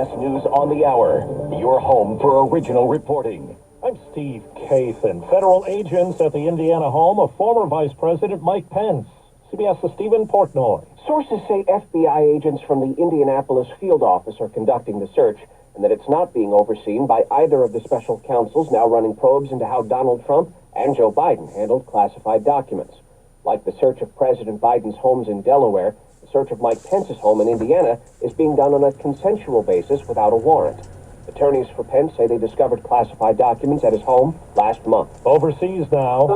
CBS News on the Hour, your home for original reporting. I'm Steve Kathan. Federal agents at the Indiana home of former Vice President Mike Pence. CBS's Stephen Portnoy. Sources say FBI agents from the Indianapolis field office are conducting the search, and that it's not being overseen by either of the special counsels now running probes into how Donald Trump and Joe Biden handled classified documents. Like the search of President Biden's homes in Delaware, the search of Mike Pence's home in Indiana is being done on a consensual basis without a warrant. Attorneys for Pence say they discovered classified documents at his home last month. Overseas now.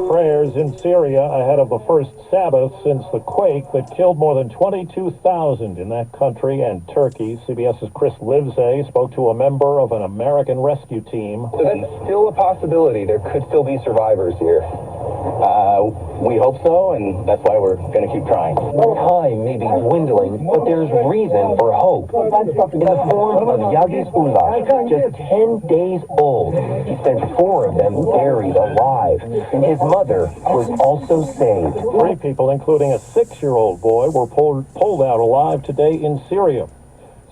Prayers in Syria ahead of the first Sabbath since the quake that killed more than 22,000 in that country and Turkey. CBS's Chris Livesay spoke to a member of an American rescue team. So that's still a possibility. There could still be survivors here. We hope so, and that's why we're going to keep trying. Time may be dwindling, but there's reason for hope. In the form of Yagis Ullah, just 10 days old. He spent 4 of them buried alive. His mother was also saved. 3 people, including a 6-year-old boy, were pulled out alive today in Syria.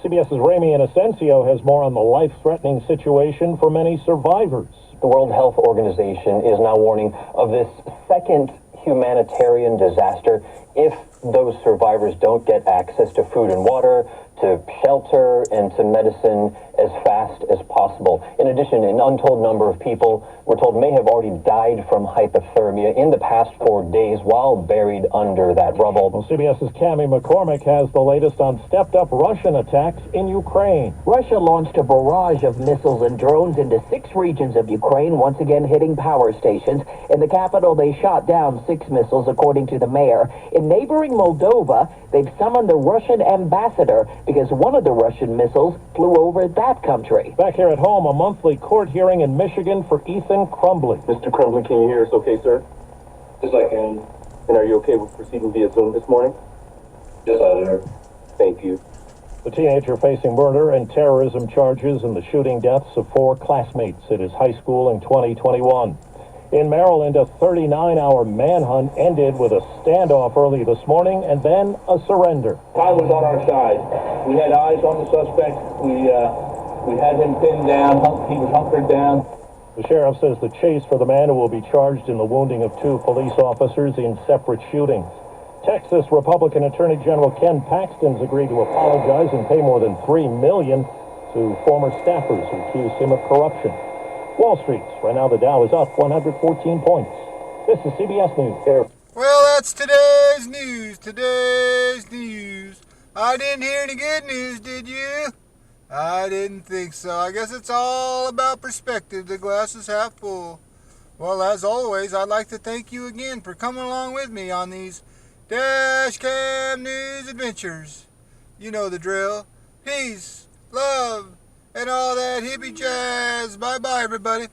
CBS's Ramy Inocencio has more on the life-threatening situation for many survivors. The World Health Organization is now warning of this second humanitarian disaster if those survivors don't get access to food and water, to shelter, and to medicine as fast as possible. In addition, an untold number of people, we're told, may have already died from hypothermia in the past 4 days while buried under that rubble. Well, CBS's Cammie McCormick has the latest on stepped-up Russian attacks in Ukraine. Russia launched a barrage of missiles and drones into 6 regions of Ukraine, once again hitting power stations. In the capital, they shot down 6 missiles, according to the mayor. In neighboring Moldova, they've summoned the Russian ambassador because one of the Russian missiles flew over that country. Back here at home, a monthly court hearing in Michigan for Ethan Crumbley. Mr. Crumbley, can you hear us okay, sir? Yes, I can. And are you okay with proceeding via Zoom this morning? Yes, Editor. Thank you. The teenager facing murder and terrorism charges in the shooting deaths of 4 classmates at his high school in 2021. In Maryland, a 39-hour manhunt ended with a standoff early this morning and then a surrender. Time was on our side. We had eyes on the suspect. We had him pinned down. He was hunkered down. The sheriff says the chase for the man who will be charged in the wounding of 2 police officers in separate shootings. Texas Republican Attorney General Ken Paxton's agreed to apologize and pay more than $3 million to former staffers who accused him of corruption. Wall Street, right now the Dow is up 114 points. This is CBS News. Well, that's today's news. I didn't hear any good news, did you? I didn't think so. I guess it's all about perspective. The glass is half full. Well, as always, I'd like to thank you again for coming along with me on these Dash Cam News adventures. You know the drill. Peace, love, and all that hippie jazz. Bye-bye, everybody.